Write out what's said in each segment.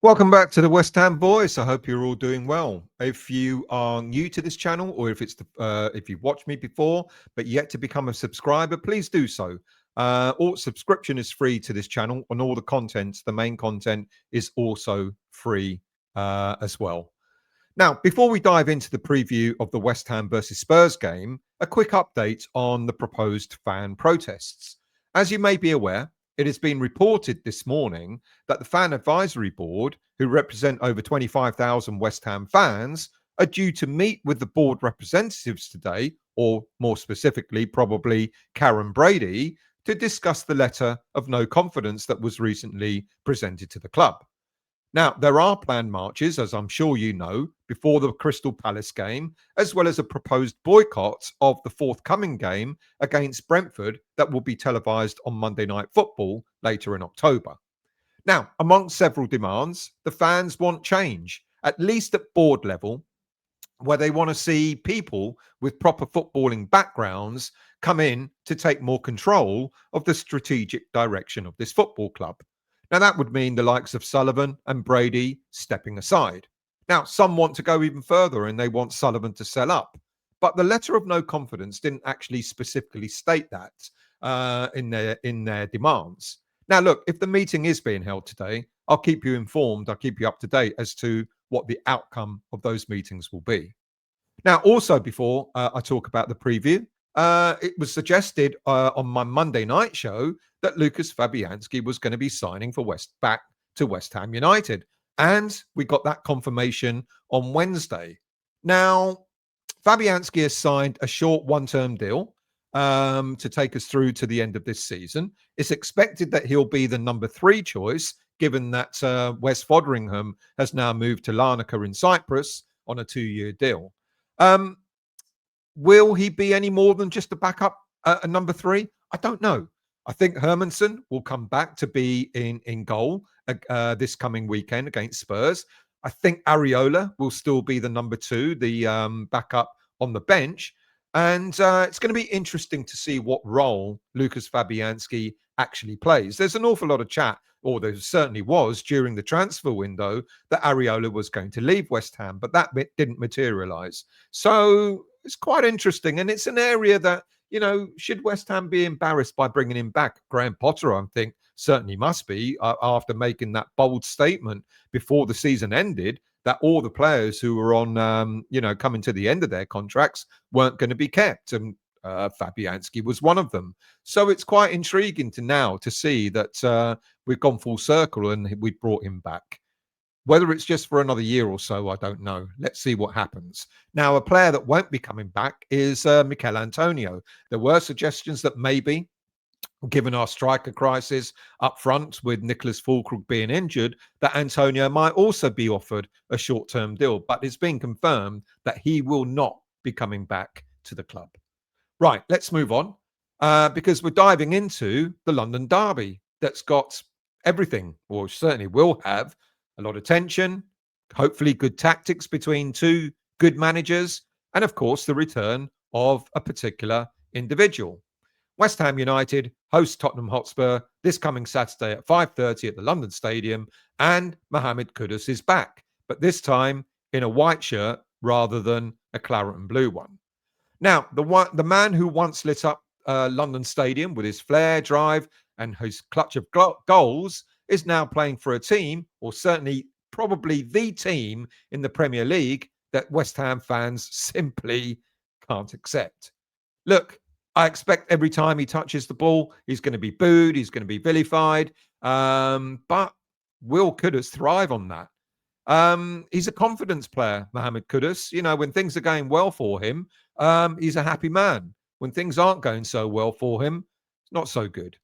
Welcome back to the West Ham Voice. I hope you're all doing well. If you are new to this channel, or if you've watched me before but yet to become a subscriber, please do so. All subscription is free to this channel, and all the content, the main content, is also free as well. Now, before we dive into the preview of the West Ham versus Spurs game, a quick update on the proposed fan protests. As you may be aware, it has been reported this morning that the Fan Advisory Board, who represent over 25,000 West Ham fans, are due to meet with the board representatives today, or more specifically, probably Karen Brady, to discuss the letter of no confidence that was recently presented to the club. Now, there are planned marches, as I'm sure you know, before the Crystal Palace game, as well as a proposed boycott of the forthcoming game against Brentford that will be televised on Monday Night Football later in October. Now, amongst several demands, the fans want change, at least at board level, where they want to see people with proper footballing backgrounds come in to take more control of the strategic direction of this football club. Now, that would mean the likes of Sullivan and Brady stepping aside. Now, some want to go even further and they want Sullivan to sell up. But the letter of no confidence didn't actually specifically state that in their demands. Now, look, if the meeting is being held today, I'll keep you informed. I'll keep you up to date as to what the outcome of those meetings will be. Now, also before I talk about the preview, it was suggested on my Monday night show that Lucasz Fabianski was going to be signing for back to West Ham United. And we got that confirmation on Wednesday. Now, Fabianski has signed a short one-term deal to take us through to the end of this season. It's expected that he'll be the number 3 choice, given that Wes Foderingham has now moved to Larnaca in Cyprus on a 2-year deal. Will he be any more than just a backup, a number 3? I don't know. I think Hermansen will come back to be in goal this coming weekend against Spurs. I think Areola will still be the number 2, the backup on the bench. And it's going to be interesting to see what role Lucasz Fabianski actually plays. There's an awful lot of chat, or there certainly was during the transfer window, that Areola was going to leave West Ham, but that bit didn't materialise. So it's quite interesting. And it's an area that, you know, should West Ham be embarrassed by bringing him back? Graham Potter, I think, certainly must be after making that bold statement before the season ended that all the players who were on, coming to the end of their contracts weren't going to be kept. And Fabianski was one of them. So it's quite intriguing to see that we've gone full circle and we brought him back. Whether it's just for another year or so, I don't know. Let's see what happens. Now, a player that won't be coming back is Michail Antonio. There were suggestions that maybe, given our striker crisis up front with Nicholas Füllkrug being injured, that Antonio might also be offered a short-term deal. But it's been confirmed that he will not be coming back to the club. Right, let's move on because we're diving into the London derby that's got everything, or certainly will have a lot of tension, hopefully good tactics between two good managers, and of course the return of a particular individual. West Ham United host Tottenham Hotspur this coming Saturday at 5:30 at the London Stadium, and Mohammed Kudus is back, but this time in a white shirt rather than a claret and blue one. Now, the man who once lit up London Stadium with his flair, drive, and his clutch of goals is now playing for a team, or certainly probably the team in the Premier League, that West Ham fans simply can't accept. Look, I expect every time he touches the ball, he's going to be booed, he's going to be vilified. But will Kudus thrive on that? He's a confidence player, Mohammed Kudus. You know, when things are going well for him, he's a happy man. When things aren't going so well for him, it's not so good.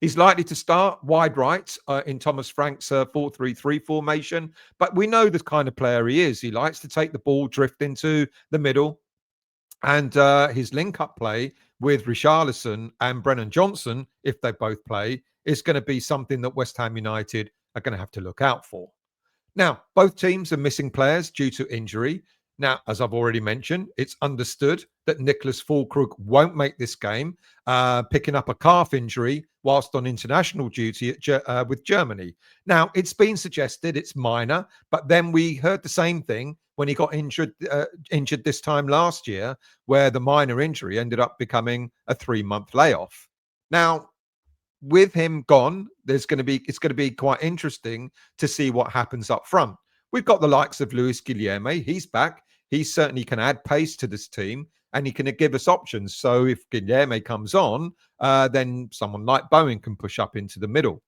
He's likely to start wide right in Thomas Frank's 4-3-3 formation, but we know the kind of player he is. He likes to take the ball, drift into the middle, and his link-up play with Richarlison and Brennan Johnson, if they both play, is going to be something that West Ham United are going to have to look out for. Now, both teams are missing players due to injury. Now, as I've already mentioned, it's understood that Nicholas Füllkrug won't make this game, picking up a calf injury whilst on international duty with Germany. Now, it's been suggested it's minor, but then we heard the same thing when he got injured this time last year, where the minor injury ended up becoming a 3-month layoff. Now, with him gone, it's going to be quite interesting to see what happens up front. We've got the likes of Luis Guilherme. He's back. He certainly can add pace to this team, and he can give us options. So if Guilherme comes on, then someone like Bowen can push up into the middle.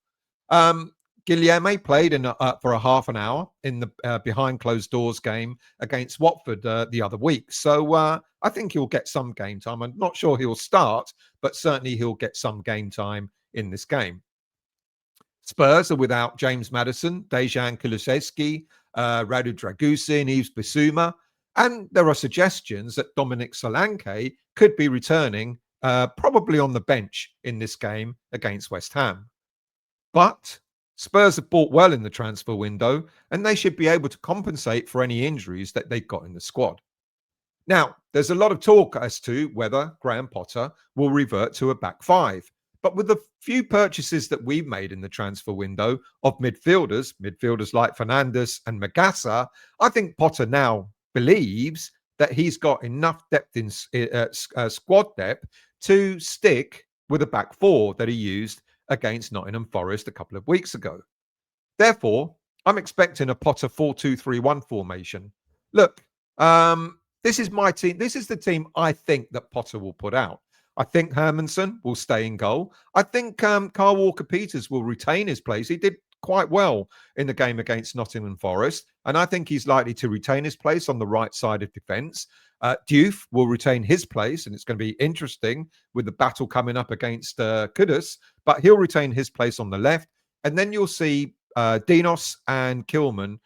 Guilherme played for a half an hour in the behind closed doors game against Watford the other week. So I think he'll get some game time. I'm not sure he'll start, but certainly he'll get some game time in this game. Spurs are without James Maddison, Dejan Kulusevski, Radu Dragusin, Yves Bissouma, and there are suggestions that Dominic Solanke could be returning probably on the bench in this game against West Ham. But Spurs have bought well in the transfer window, and they should be able to compensate for any injuries that they've got in the squad. Now, there's a lot of talk as to whether Graham Potter will revert to a back five. But with the few purchases that we've made in the transfer window of midfielders like Fernandes and Magassa, I think Potter now believes that he's got enough depth in squad depth to stick with a back four that he used against Nottingham Forest a couple of weeks ago. Therefore, I'm expecting a Potter 4-2-3-1 formation. Look, this is my team. This is the team I think that Potter will put out. I think Hermansen will stay in goal. I think Kyle Walker-Peters will retain his place. He did quite well in the game against Nottingham Forest, and I think he's likely to retain his place on the right side of defence. Diouf will retain his place, and it's going to be interesting with the battle coming up against Kudus, but he'll retain his place on the left. And then you'll see Dinos and Kilman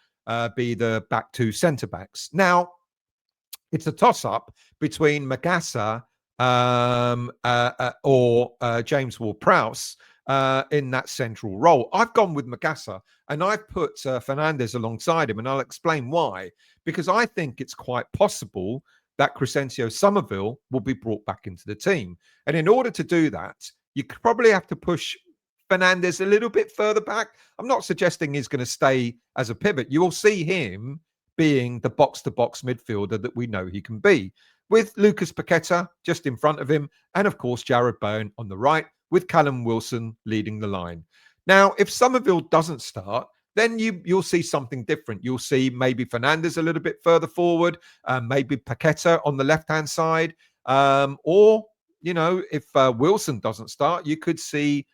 be the back two centre-backs. Now, it's a toss-up between Magassa or James Ward-Prowse in that central role. I've gone with Magassa, and I've put Fernandes alongside him, and I'll explain why. Because I think it's quite possible that Crescencio Somerville will be brought back into the team. And in order to do that, you probably have to push Fernandes a little bit further back. I'm not suggesting he's going to stay as a pivot. You will see him being the box-to-box midfielder that we know he can be, with Lucas Paqueta just in front of him, and of course Jared Bowen on the right, with Callum Wilson leading the line. Now, if Somerville doesn't start, then you'll see something different. You'll see maybe Fernandes a little bit further forward, maybe Paqueta on the left-hand side, or, you know, if Wilson doesn't start, you could see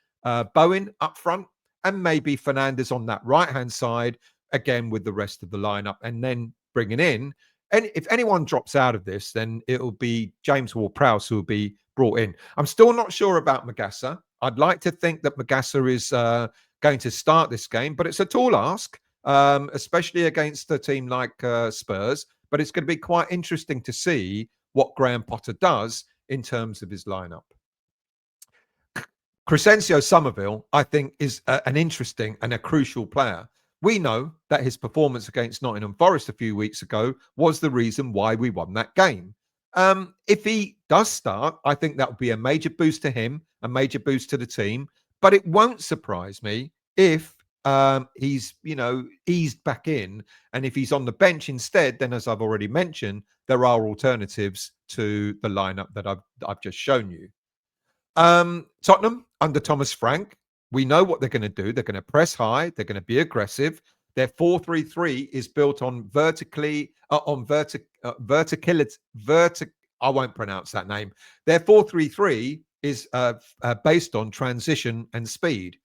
Bowen up front, and maybe Fernandes on that right-hand side, again with the rest of the lineup, and then bringing in. And if anyone drops out of this, then it'll be James Ward-Prowse who will be brought in. I'm still not sure about Magassa. I'd like to think that Magassa is going to start this game, but it's a tall ask, especially against a team like Spurs. But it's going to be quite interesting to see what Graham Potter does in terms of his lineup. Crescencio Somerville, I think, is an interesting and a crucial player. We know that his performance against Nottingham Forest a few weeks ago was the reason why we won that game. If he does start, I think that would be a major boost to him, a major boost to the team. But it won't surprise me if he's, eased back in. And if he's on the bench instead, then as I've already mentioned, there are alternatives to the lineup that I've just shown you. Tottenham under Thomas Frank, we know what they're going to do. They're going to press high. They're going to be aggressive. Their 4-3-3 is built on I won't pronounce that name. Their 4-3-3 is based on transition and speed.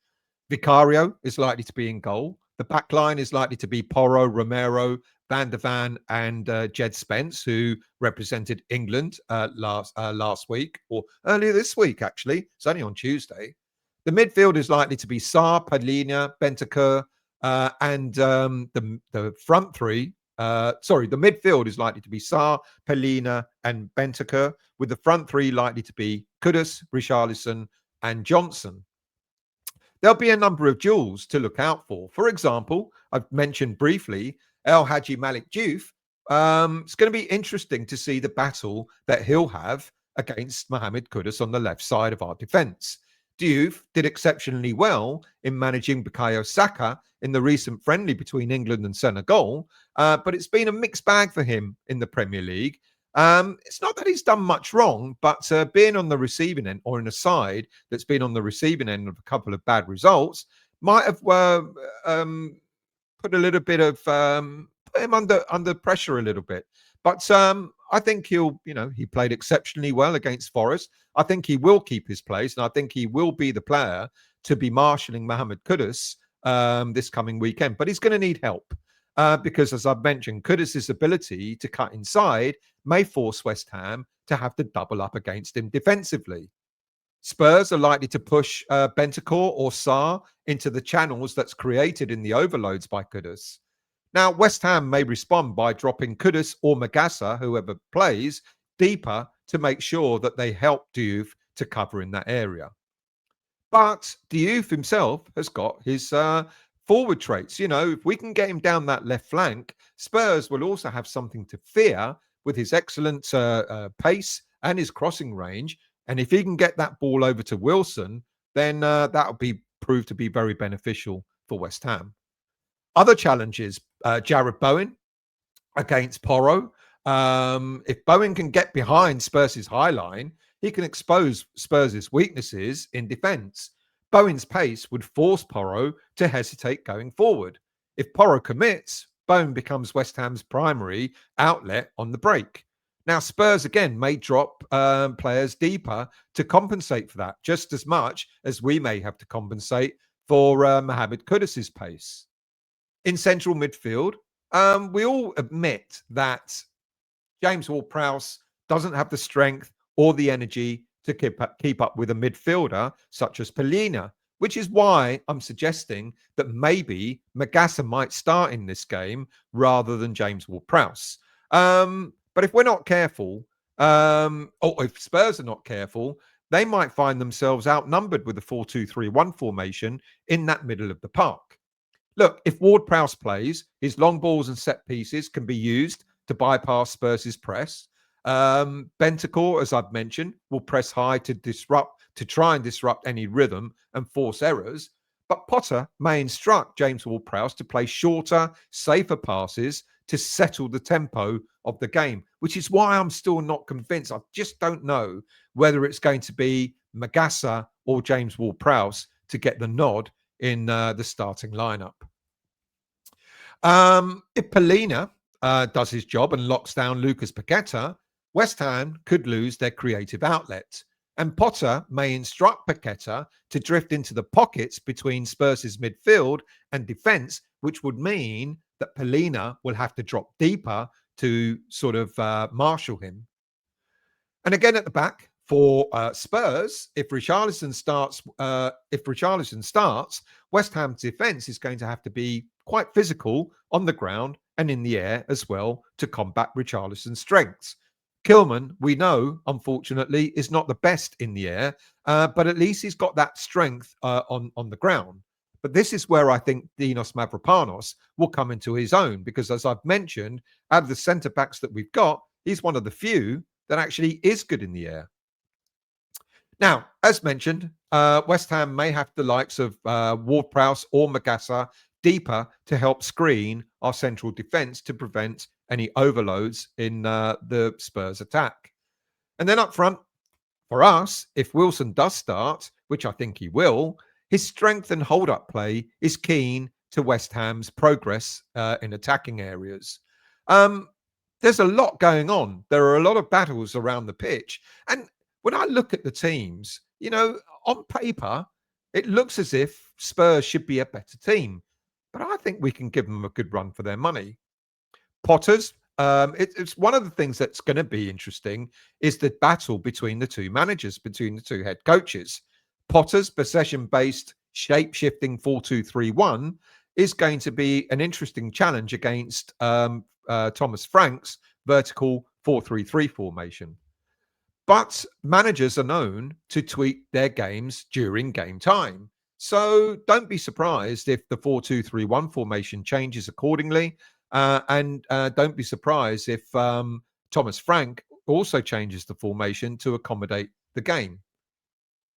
Vicario is likely to be in goal. The back line is likely to be Porro, Romero, Van der Van, and Jed Spence, who represented England last week, or earlier this week, actually. It's only on Tuesday. The midfield is likely to be Sarr, Palhinha, Bentancur, and the front three. The midfield is likely to be Sarr, Palhinha, and Bentancur, with the front three likely to be Kudus, Richarlison, and Johnson. There'll be a number of duels to look out for. For example, I've mentioned briefly El Hadji Malik Diouf It's going to be interesting to see the battle that he'll have against Mohammed Kudus on the left side of our defence. Diouf did exceptionally well in managing Bukayo Saka in the recent friendly between England and Senegal, but it's been a mixed bag for him in the Premier League. It's not that he's done much wrong, but being on the receiving end or in a side that's been on the receiving end of a couple of bad results might have put a little bit of put him under pressure a little bit. But I think he played exceptionally well against Forest. I think he will keep his place, and I think he will be the player to be marshalling Mohammed Kudus this coming weekend. But he's going to need help because, as I've mentioned, Kudus' ability to cut inside may force West Ham to have to double up against him defensively. Spurs are likely to push Bentancur or Sarr into the channels that's created in the overloads by Kudus. Now, West Ham may respond by dropping Kudus or Magassa, whoever plays, deeper to make sure that they help Diouf to cover in that area. But Diouf himself has got his forward traits. If we can get him down that left flank, Spurs will also have something to fear with his excellent pace and his crossing range. And if he can get that ball over to Wilson, then that'll prove to be very beneficial for West Ham. Other challenges, Jared Bowen against Porro. If Bowen can get behind Spurs' high line, he can expose Spurs' weaknesses in defence. Bowen's pace would force Porro to hesitate going forward. If Porro commits, Bowen becomes West Ham's primary outlet on the break. Now, Spurs, again, may drop players deeper to compensate for that, just as much as we may have to compensate for Mohammed Kudus' pace. In central midfield, we all admit that James Ward-Prowse doesn't have the strength or the energy to keep up with a midfielder such as Polina, which is why I'm suggesting that maybe Magassa might start in this game rather than James Ward-Prowse. But if we're not careful, or if Spurs are not careful, they might find themselves outnumbered with the 4-2-3-1 formation in that middle of the park. Look, if Ward-Prowse plays, his long balls and set pieces can be used to bypass Spurs' press. Bentancur, as I've mentioned, will press high to try and disrupt any rhythm and force errors. But Potter may instruct James Ward-Prowse to play shorter, safer passes to settle the tempo of the game, which is why I'm still not convinced. I just don't know whether it's going to be Magassa or James Ward-Prowse to get the nod in the starting lineup. If Polina does his job and locks down Lucas Paqueta, West Ham could lose their creative outlet. And Potter may instruct Paqueta to drift into the pockets between Spurs' midfield and defence, which would mean that Polina will have to drop deeper to sort of marshal him. And again at the back for Spurs, if Richarlison starts, West Ham's defence is going to have to be quite physical on the ground and in the air as well to combat Richarlison's strengths. Kilman, we know, unfortunately, is not the best in the air, but at least he's got that strength on the ground. But this is where I think Dinos Mavropanos will come into his own, because as I've mentioned, out of the centre-backs that we've got, he's one of the few that actually is good in the air. Now, as mentioned, West Ham may have the likes of Ward-Prowse or Magassa deeper to help screen our central defence to prevent any overloads in the Spurs attack. And then up front, for us, if Wilson does start, which I think he will, his strength and hold-up play is keen to West Ham's progress in attacking areas. There's a lot going on. There are a lot of battles around the pitch. And when I look at the teams, on paper, it looks as if Spurs should be a better team. But I think we can give them a good run for their money. Potter's, it's one of the things that's going to be interesting is the battle between the two managers, between the two head coaches. Potter's possession-based, shape-shifting 4-2-3-1 is going to be an interesting challenge against Thomas Frank's vertical 4-3-3 formation. But managers are known to tweak their games during game time. So don't be surprised if the 4-2-3-1 formation changes accordingly. And don't be surprised if Thomas Frank also changes the formation to accommodate the game.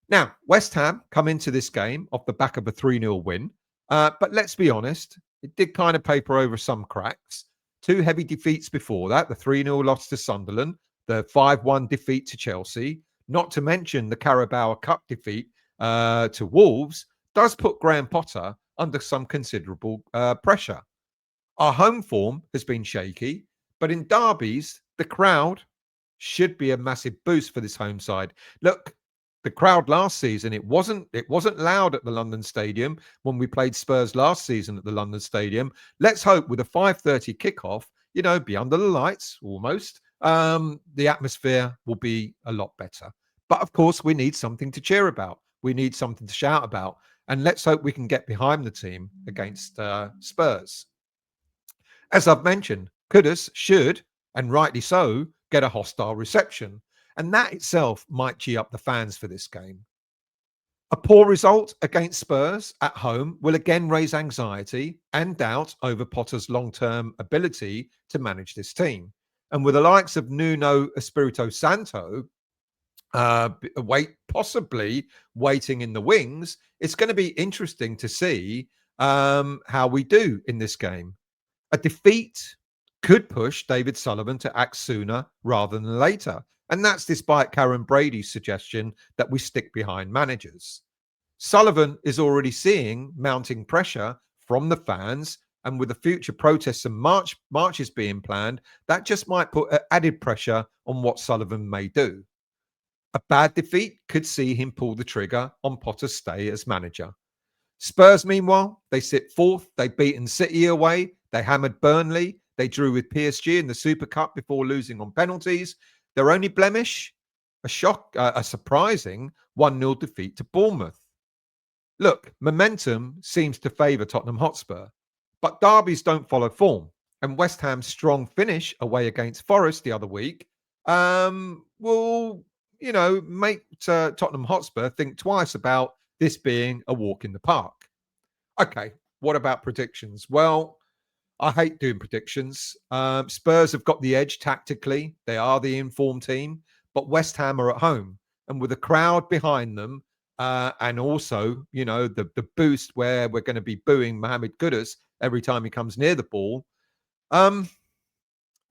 Now, West Ham come into this game off the back of a 3-0 win. But let's be honest, it did kind of paper over some cracks. Two heavy defeats before that, the 3-0 loss to Sunderland, the 5-1 defeat to Chelsea, not to mention the Carabao Cup defeat to Wolves, does put Graham Potter under some considerable pressure. Our home form has been shaky, but in derbies, the crowd should be a massive boost for this home side. Look, the crowd last season, it wasn't loud at the London Stadium when we played Spurs last season at the London Stadium. Let's hope with a 5:30 kickoff, be under the lights almost. The atmosphere will be a lot better. But of course, we need something to cheer about. We need something to shout about. And let's hope we can get behind the team against Spurs. As I've mentioned, Kudus should, and rightly so, get a hostile reception. And that itself might gee up the fans for this game. A poor result against Spurs at home will again raise anxiety and doubt over Potter's long-term ability to manage this team. And with the likes of Nuno Espirito Santo possibly waiting in the wings, it's going to be interesting to see how we do in this game. A defeat could push David Sullivan to act sooner rather than later. And that's despite Karen Brady's suggestion that we stick behind managers. Sullivan is already seeing mounting pressure from the fans, and with the future protests and marches being planned, that just might put added pressure on what Sullivan may do. A bad defeat could see him pull the trigger on Potter's stay as manager. Spurs, meanwhile, they sit fourth. They've beaten City away. They hammered Burnley. They drew with PSG in the Super Cup before losing on penalties. Their only blemish, a surprising 1-0 defeat to Bournemouth. Look, momentum seems to favour Tottenham Hotspur, but derbies don't follow form. And West Ham's strong finish away against Forest the other week will, make Tottenham Hotspur think twice about this being a walk in the park. Okay, what about predictions? Well, I hate doing predictions. Spurs have got the edge tactically. They are the informed team, but West Ham are at home. And with a crowd behind them, and also, the boost where we're going to be booing Mohammed Kudus every time he comes near the ball, I'm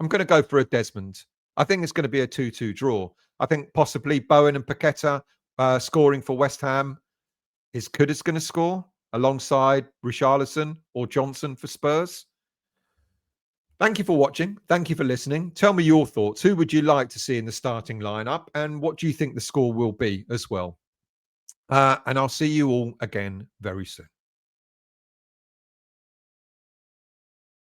going to go for a Desmond. I think it's going to be a 2-2 draw. I think possibly Bowen and Paqueta scoring for West Ham. Is Kudus going to score alongside Richarlison or Johnson for Spurs? Thank you for watching. Thank you for listening. Tell me your thoughts. Who would you like to see in the starting lineup? And what do you think the score will be as well? And I'll see you all again very soon.